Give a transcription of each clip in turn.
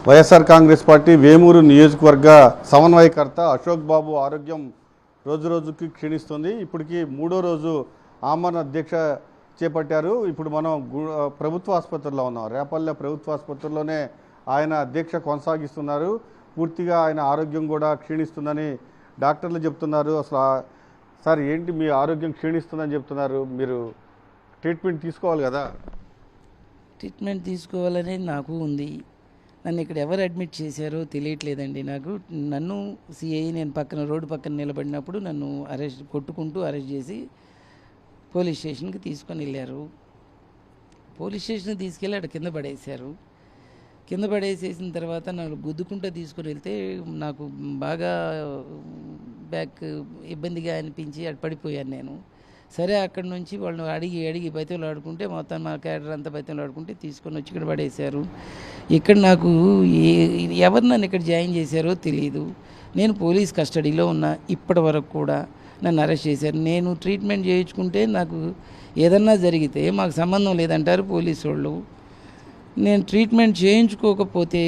YSR Congress party Vemuru నియోజకవర్గ సమన్వయకర్త అశోక్ బాబు ఆరోగ్యం రోజురోజుకి క్షీణిస్తుంది. ఇప్పటికీ 3వ రోజు ఆమరణ దీక్ష చేపట్టారు. ఇప్పుడు మనం ప్రభుత్వ ఆసుపత్రిలో ఉన్నాం. రేపల్లె ప్రభుత్వ ఆసుపత్రిలోనే ఆయన దీక్ష కొనసాగిస్తున్నారు. పూర్తిగా ఆయన ఆరోగ్యం కూడా క్షీణిస్తుందని డాక్టర్లు చెప్తున్నారు. అసలు సార్ ఏంటి మీ ఆరోగ్యం క్షీణిస్తుందని చెప్తున్నారు, మీరు ట్రీట్మెంట్ తీసుకోవాలి కదా? ట్రీట్మెంట్ తీసుకోవాలనేది నాకు ఉంది. నన్ను ఇక్కడ ఎవరు అడ్మిట్ చేశారో తెలియట్లేదండి నాకు. నన్ను సిఐ నేను రోడ్డు పక్కన నిలబడినప్పుడు నన్ను కొట్టుకుంటూ అరెస్ట్ చేసి పోలీస్ స్టేషన్కి తీసుకొని వెళ్ళారు. పోలీస్ స్టేషన్కి తీసుకెళ్ళి అక్కడ కింద పడేశారు. కింద పడేసేసిన తర్వాత నన్ను గుద్దుకుంటూ తీసుకొని వెళ్తే నాకు బాగా బ్యాక్ ఇబ్బందిగా అనిపించి అటు పడిపోయాను నేను. సరే అక్కడి నుంచి వాళ్ళు అడిగి బయతలు ఆడుకుంటే మొత్తం మా క్యాడర్ అంతా బయతలు ఆడుకుంటే తీసుకొని వచ్చి ఇక్కడ పడేశారు. ఇక్కడ నాకు ఎవరు నన్ను ఇక్కడ జాయిన్ చేశారో తెలియదు. నేను పోలీస్ కస్టడీలో ఉన్నా. ఇప్పటి వరకు కూడా నన్ను అరెస్ట్ చేశారు. నేను ట్రీట్మెంట్ చేయించుకుంటే నాకు ఏదన్నా జరిగితే మాకు సంబంధం లేదంటారు పోలీసు వాళ్ళు. నేను ట్రీట్మెంట్ చేయించుకోకపోతే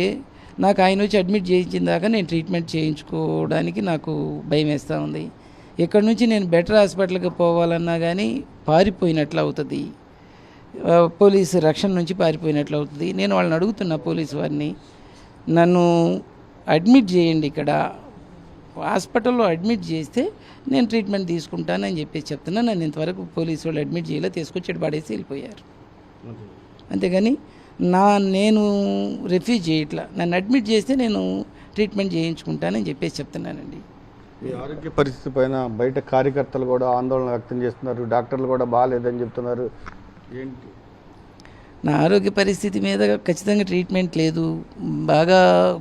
నాకు ఆయన వచ్చి అడ్మిట్ చేయించిన దాకా నేను ట్రీట్మెంట్ చేయించుకోవడానికి నాకు భయం వేస్తూ ఉంది. ఇక్కడ నుంచి నేను బెటర్ హాస్పిటల్కి పోవాలన్నా కానీ పారిపోయినట్లు అవుతుంది, పోలీసు రక్షణ నుంచి పారిపోయినట్లు అవుతుంది. నేను వాళ్ళని అడుగుతున్నా పోలీసు వారిని, నన్ను అడ్మిట్ చేయండి, ఇక్కడ హాస్పిటల్లో అడ్మిట్ చేస్తే నేను ట్రీట్మెంట్ తీసుకుంటానని చెప్పేసి చెప్తున్నా. నన్ను ఇంతవరకు పోలీసు వాళ్ళు అడ్మిట్ చేయలే, తీసుకొచ్చి పడేసి వెళ్ళిపోయారు. అంతేగాని నేను రిఫ్యూజ్ చేయట్లా. నన్ను అడ్మిట్ చేస్తే నేను ట్రీట్మెంట్ చేయించుకుంటానని చెప్పేసి చెప్తున్నానండి. ఈ ఆరోగ్య పరిస్థితి పైన బయట కార్యకర్తలు కూడా ఆందోళన వ్యక్తం చేస్తున్నారు, డాక్టర్లు కూడా బాగాలేదని చెప్తున్నారు. ఏంటి నా ఆరోగ్య పరిస్థితి మీద ఖచ్చితంగా ట్రీట్మెంట్ లేదు. బాగా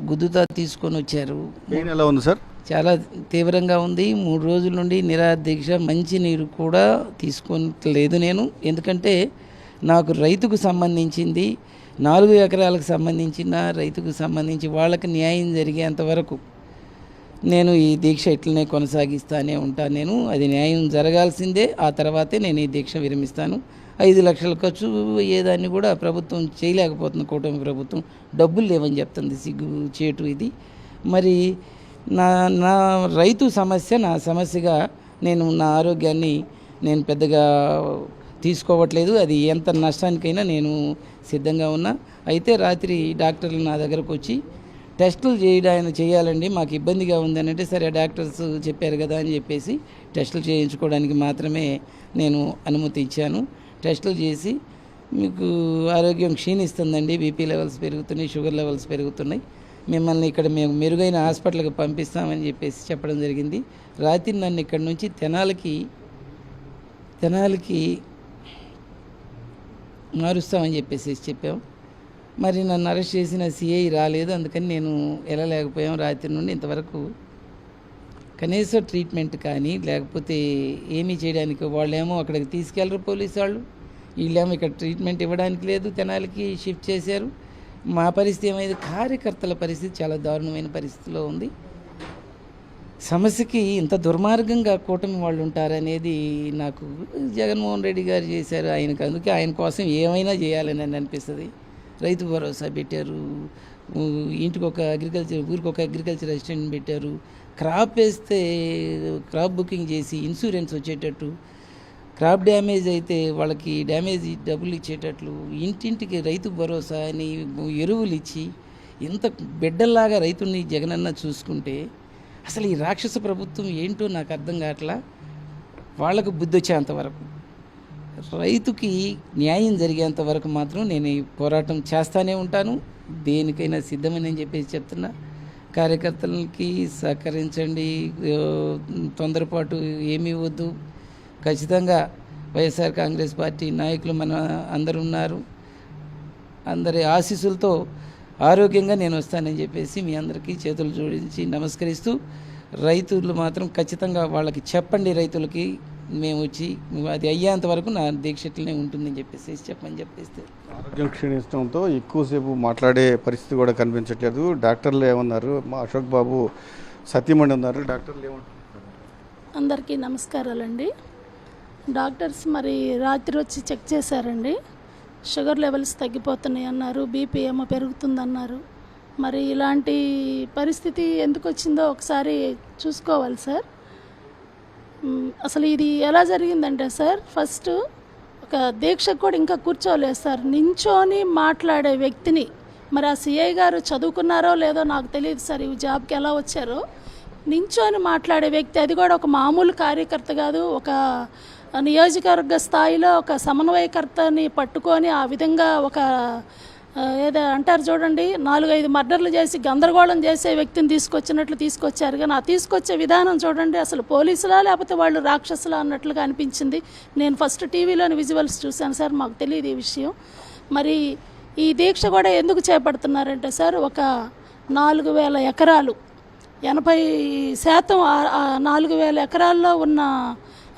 గుద్దుతా తీసుకొని వచ్చారు. పెయిన్ ఎలా ఉంది సార్? చాలా తీవ్రంగా ఉంది. 3 రోజుల నుండి నిరాదీక్ష, మంచి నీరు కూడా తీసుకోలేదు నేను. ఎందుకంటే నాకు రైతుకు సంబంధించింది 4 ఎకరాలకు సంబంధించిన రైతుకు సంబంధించి వాళ్ళకి న్యాయం జరిగేంత వరకు నేను ఈ దీక్ష ఇట్లనే కొనసాగిస్తానే ఉంటాను. నేను అది న్యాయం జరగాల్సిందే. ఆ తర్వాతే నేను ఈ దీక్ష విరమిస్తాను. 5 లక్షల ఖర్చు అయ్యేదాన్ని కూడా ప్రభుత్వం చేయలేకపోతుంది. కూటమి ప్రభుత్వం డబ్బులు లేవని చెప్తుంది. సిగ్గు చేటు ఇది. మరి నా రైతు సమస్య నా సమస్యగా నేను నా ఆరోగ్యాన్ని నేను పెద్దగా తీసుకోవట్లేదు. అది ఎంత నష్టానికైనా నేను సిద్ధంగా ఉన్నా. అయితే రాత్రి డాక్టర్లు నా దగ్గరకు వచ్చి టెస్టులు చేయాలండి, మాకు ఇబ్బందిగా ఉందని అంటే, సరే డాక్టర్స్ చెప్పారు కదా అని చెప్పేసి టెస్టులు చేయించుకోవడానికి మాత్రమే నేను అనుమతి ఇచ్చాను. టెస్టులు చేసి మీకు ఆరోగ్యం క్షీణిస్తుందండి, బీపీ లెవెల్స్ పెరుగుతున్నాయి, షుగర్ లెవెల్స్ పెరుగుతున్నాయి, మిమ్మల్ని ఇక్కడ మేము మెరుగైన హాస్పిటల్కి పంపిస్తామని చెప్పేసి చెప్పడం జరిగింది. రాత్రి నన్ను ఇక్కడ నుంచి తెనాలికి మారుస్తామని చెప్పేసి చెప్పాం. మరి నన్ను అరెస్ట్ చేసిన సిఐ రాలేదు, అందుకని నేను వెళ్ళలేకపోయాం. రాత్రి నుండి ఇంతవరకు కనీసం ట్రీట్మెంట్ కానీ లేకపోతే ఏమీ చేయడానికి వాళ్ళేమో అక్కడికి తీసుకెళ్ళరు పోలీసు వాళ్ళు, వీళ్ళేమో ఇక్కడ ట్రీట్మెంట్ ఇవ్వడానికి లేదు, తెనాలికి షిఫ్ట్ చేశారు. మా పరిస్థితి ఏమైంది? కార్యకర్తల పరిస్థితి చాలా దారుణమైన పరిస్థితిలో ఉంది. సమస్యకి ఇంత దుర్మార్గంగా కూటమి వాళ్ళు ఉంటారనేది నాకు జగన్మోహన్ రెడ్డి గారు చేశారు. ఆయనకు అందుకే ఆయన కోసం ఏమైనా చేయాలని అనిపిస్తుంది. రైతు భరోసా పెట్టారు, ఊరికి ఒక అగ్రికల్చర్ అసిస్టెంట్ పెట్టారు, క్రాప్ వేస్తే క్రాప్ బుకింగ్ చేసి ఇన్సూరెన్స్ వచ్చేటట్టు, క్రాప్ డ్యామేజ్ అయితే వాళ్ళకి డ్యామేజ్ డబ్బులు ఇచ్చేటట్లు, ఇంటింటికి రైతు భరోసా అని ఎరువులు ఇచ్చి ఇంత బిడ్డల్లాగా రైతుని జగనన్న చూసుకుంటే అసలు ఈ రాక్షస ప్రభుత్వం ఏంటో నాకు అర్థం కావట్లా. వాళ్ళకు బుద్ధి వచ్చేంతవరకు, రైతుకి న్యాయం జరిగేంత వరకు మాత్రం నేను ఈ పోరాటం చేస్తూనే ఉంటాను. దేనికైనా సిద్ధమని చెప్పేసి చెప్తున్నా. కార్యకర్తలకి సహకరించండి, తొందరపాటు ఏమీ వద్దు. ఖచ్చితంగా వైఎస్ఆర్ కాంగ్రెస్ పార్టీ నాయకులు మన అందరూ ఉన్నారు. అందరి ఆశీస్సులతో ఆరోగ్యంగా నేను వస్తానని చెప్పేసి మీ అందరికీ చేతులు జోడించి నమస్కరిస్తూ, రైతులు మాత్రం ఖచ్చితంగా వాళ్ళకి చెప్పండి, రైతులకి మేము వచ్చి అది అయ్యేంత వరకు నా దీక్షట్లనే ఉంటుందని చెప్పేసి చెప్పమని చెప్పేస్తే. ఆరోగ్యం క్షీణించడంతో ఎక్కువసేపు మాట్లాడే పరిస్థితి కూడా కనిపించట్లేదు. డాక్టర్లు ఏమన్నారు? మా అశోక్ బాబు సత్యమణి ఉన్నారు, డాక్టర్లు ఏమంటారు? అందరికీ నమస్కారాలండి. డాక్టర్స్ మరి రాత్రి వచ్చి చెక్ చేశారండి. షుగర్ లెవెల్స్ తగ్గిపోతున్నాయి అన్నారు, బీపీ ఏమో పెరుగుతుందన్నారు. మరి ఇలాంటి పరిస్థితి ఎందుకు వచ్చిందో ఒకసారి చూసుకోవాలి సార్. అసలు ఇది ఎలా జరిగిందంటే సార్, ఫస్ట్ ఒక దీక్షకు కూడా ఇంకా కూర్చోలేదు సార్. నించోని మాట్లాడే వ్యక్తిని, మరి ఆ సిఐ గారు చదువుకున్నారో లేదో నాకు తెలియదు సార్, ఈ జాబ్కి ఎలా వచ్చారో. నించోని మాట్లాడే వ్యక్తి, అది కూడా ఒక మామూలు కార్యకర్త కాదు, ఒక నియోజకవర్గ స్థాయిలో ఒక సమన్వయకర్తని పట్టుకొని ఆ విధంగా ఒక ఏదో అంటారు చూడండి, 4-5 మర్డర్లు చేసి గందరగోళం చేసే వ్యక్తిని తీసుకొచ్చినట్లు తీసుకొచ్చారు. కానీ ఆ తీసుకొచ్చే విధానం చూడండి, అసలు పోలీసులా లేకపోతే వాళ్ళు రాక్షసులా అన్నట్లుగా అనిపించింది. నేను ఫస్ట్ టీవీలోని విజువల్స్ చూశాను సార్, మాకు తెలియదు ఈ విషయం. మరి ఈ దీక్ష కూడా ఎందుకు చేపడుతున్నారంటే సార్, ఒక 4,000 ఎకరాలు, 80% 4,000 ఎకరాల్లో ఉన్న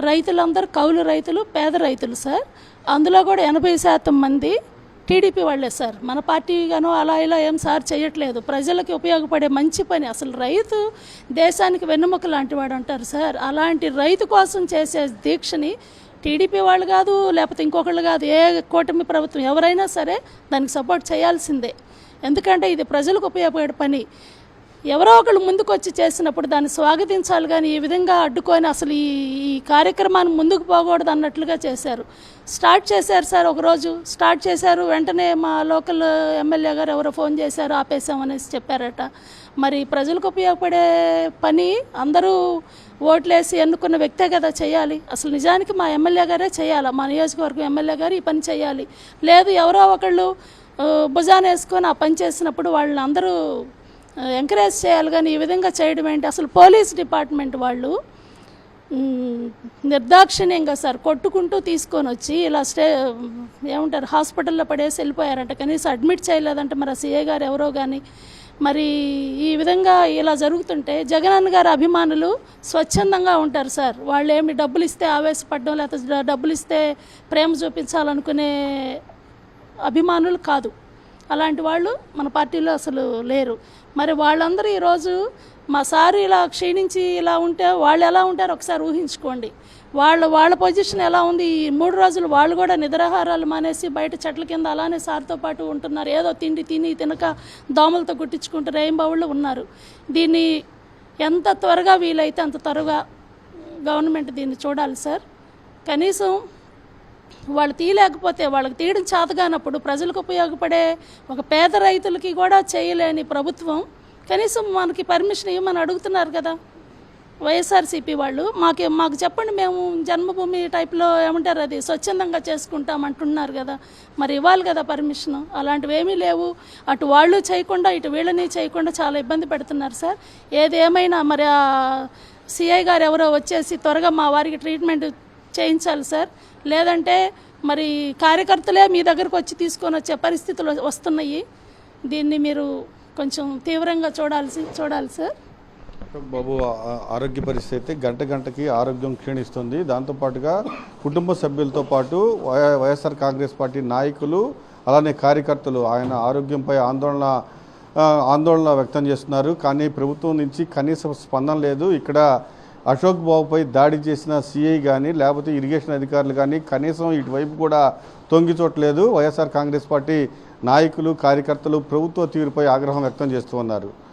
రైతులందరూ కౌలు రైతులు, పేద రైతులు సార్. అందులో కూడా 80% మంది టీడీపీ వాళ్ళే సార్. మన పార్టీ గానో అలా ఇలా ఏం సార్ చేయట్లేదు, ప్రజలకి ఉపయోగపడే మంచి పని. అసలు రైతు దేశానికి వెన్నెముక లాంటి వాడు అంటారు సార్. అలాంటి రైతు కోసం చేసే దీక్షని టీడీపీ వాళ్ళు కాదు, లేకపోతే ఇంకొకళ్ళు కాదు, ఏ కూటమి ప్రభుత్వం ఎవరైనా సరే దానికి సపోర్ట్ చేయాల్సిందే. ఎందుకంటే ఇది ప్రజలకు ఉపయోగపడే పని. ఎవరో ఒకళ్ళు ముందుకు వచ్చి చేసినప్పుడు దాన్ని స్వాగతించాలి, కానీ ఈ విధంగా అడ్డుకొని అసలు ఈ కార్యక్రమాన్ని ముందుకు పోకూడదు అన్నట్లుగా చేశారు. స్టార్ట్ చేశారు సార్, ఒకరోజు స్టార్ట్ చేశారు, వెంటనే మా లోకల్ ఎమ్మెల్యే గారు ఎవరో ఫోన్ చేశారు, ఆపేసామనేసి చెప్పారట. మరి ప్రజలకు ఉపయోగపడే పని అందరూ ఓట్లేసి ఎన్నుకున్న వ్యక్తే కదా చేయాలి. అసలు నిజానికి మా ఎమ్మెల్యే గారే చేయాలి, మా నియోజకవర్గం ఎమ్మెల్యే గారు ఈ పని చేయాలి. లేదు ఎవరో ఒకళ్ళు భుజాన వేసుకొని ఆ పని చేసినప్పుడు వాళ్ళని అందరూ ఎంకరేజ్ చేయాలి, కానీ ఈ విధంగా చేయడం ఏంటి? అసలు పోలీస్ డిపార్ట్మెంట్ వాళ్ళు నిర్దాక్షిణ్యంగా సార్ కొట్టుకుంటూ తీసుకొని వచ్చి ఇలా ఏమంటారు హాస్పిటల్లో పడేసి వెళ్ళిపోయారంట, కనీసం అడ్మిట్ చేయలేదంటే మరి ఆ సీఏ గారు ఎవరో కానీ. మరి ఈ విధంగా ఇలా జరుగుతుంటే జగనన్న గారి అభిమానులు స్వచ్ఛందంగా ఉంటారు సార్. వాళ్ళు ఏమి డబ్బులు ఇస్తే ఆవేశపడడం, లేకపోతే డబ్బులు ఇస్తే ప్రేమ చూపించాలనుకునే అభిమానులు కాదు. అలాంటి వాళ్ళు మన పార్టీలో అసలు లేరు. మరి వాళ్ళందరూ ఈరోజు మా సారు ఇలా క్షీణించి ఇలా ఉంటే వాళ్ళు ఎలా ఉంటారో ఒకసారి ఊహించుకోండి. వాళ్ళ పొజిషన్ ఎలా ఉంది. ఈ 3 రోజులు వాళ్ళు కూడా నిద్రాహారాలు మానేసి బయట చెట్ల కింద అలానే సార్తో పాటు ఉంటున్నారు. ఏదో తిండి తినక దోమలతో గుట్టించుకుంటూ రేయింబావుళ్ళు ఉన్నారు. దీన్ని ఎంత త్వరగా వీలైతే అంత త్వరగా గవర్నమెంట్ దీన్ని చూడాలి సార్. కనీసం వాళ్ళు తీయలేకపోతే, వాళ్ళకి తీయడం చేతగానప్పుడు ప్రజలకు ఉపయోగపడే ఒక పేద రైతులకి కూడా చేయలేని ప్రభుత్వం కనీసం మనకి పర్మిషన్ ఇవ్వమని అడుగుతున్నారు కదా వైఎస్ఆర్సీపీ వాళ్ళు. మాకు చెప్పండి, మేము జన్మభూమి టైప్లో ఏమంటారు అది స్వచ్ఛందంగా చేసుకుంటాం అంటున్నారు కదా, మరి ఇవ్వాలి కదా పర్మిషన్. అలాంటివి ఏమీ లేవు. అటు వాళ్ళు చేయకుండా ఇటు వీళ్ళని చేయకుండా చాలా ఇబ్బంది పెడుతున్నారు సార్. ఏదేమైనా మరి ఆ సిఐ గారు ఎవరో వచ్చేసి త్వరగా మా వారికి ట్రీట్మెంట్ చేయించాలి సార్. లేదంటే మరి కార్యకర్తలే మీ దగ్గరకు వచ్చి తీసుకొని వచ్చే పరిస్థితులు వస్తున్నాయి. దీన్ని మీరు కొంచెం తీవ్రంగా చూడాలి సార్. బాబు ఆరోగ్య పరిస్థితి గంటకి ఆరోగ్యం క్షీణిస్తుంది. దాంతోపాటుగా కుటుంబ సభ్యులతో పాటు వైఎస్ఆర్ కాంగ్రెస్ పార్టీ నాయకులు అలానే కార్యకర్తలు ఆయన ఆరోగ్యంపై ఆందోళన వ్యక్తం చేస్తున్నారు. కానీ ప్రభుత్వం నుంచి కనీస స్పందన లేదు. ఇక్కడ అశోక్ బాబుపై దాడి చేసిన సిఐ కానీ లేకపోతే ఇరిగేషన్ అధికారులు కానీ కనీసం ఇటువైపు కూడా తొంగి చూడలేదు. వైఎస్ఆర్ కాంగ్రెస్ పార్టీ నాయకులు కార్యకర్తలు ప్రభుత్వ తీరుపై ఆగ్రహం వ్యక్తం చేస్తూ ఉన్నారు.